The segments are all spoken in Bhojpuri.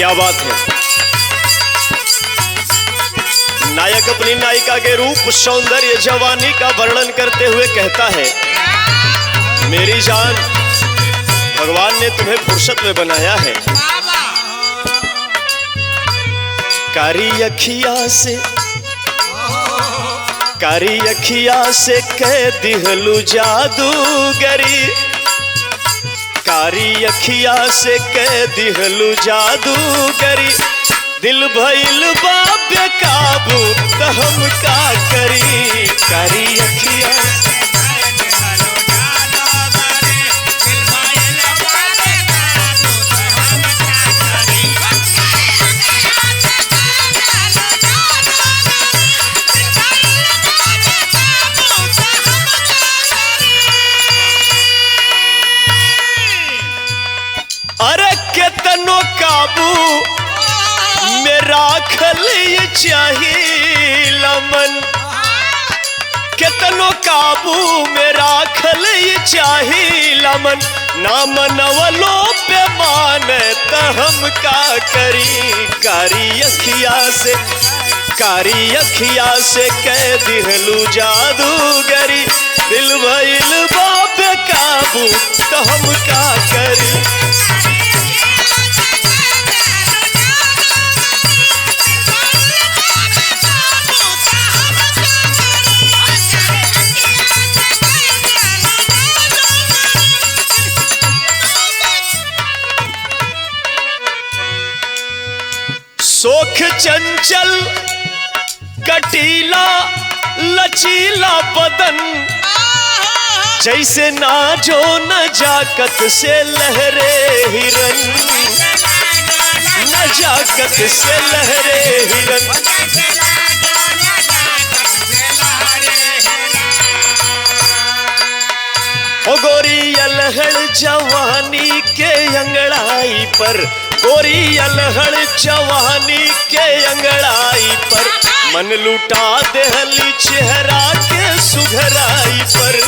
क्या बात है। नायक अपनी नायिका के रूप, सौंदर्य, जवानी का वर्णन करते हुए कहता है, मेरी जान, भगवान ने तुम्हें फुर्सत में बनाया है। कारी अखिया से कह दिहलू जादूगरी, कारी अखिया से कह दिहलू जादूगरी, दिल भइल बा बेकाबू त हम का करी। कारी अखिया अरे केतनो काबू मेरा खल चाहिए मन, केतनो काबू मेरा खल चाहिए मन, ना मनवलो पे माने त हम का करी। कारी अखिया से कह दिहलू जादूगरी, दिल भइल बा बेकाबू त हम का करी। सोख चंचल कटीला लचीला बदन, जैसे नाजो नजाकत से लहरे हिरन, नजाकत से लहरे हिरन। ओ गोरी अलहड़ जवानी के अंगड़ाई पर, गोरी अलहड़ जवानी के अंगड़ाई पर, मन लुटा देहली चेहरा के सुघराई पर।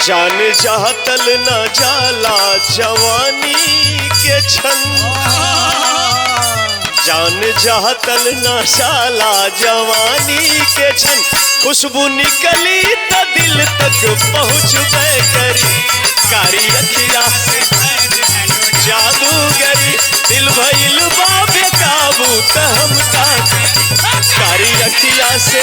जान जातल न जाला जवानी के छन, जान जातल न जाला जवानी के छन, खुशबू निकली त दिल तक पहुँचबे करी। कारी अखिया जादूगरी, दिल भइल बा बेकाबू त हम का। कारी अखिया से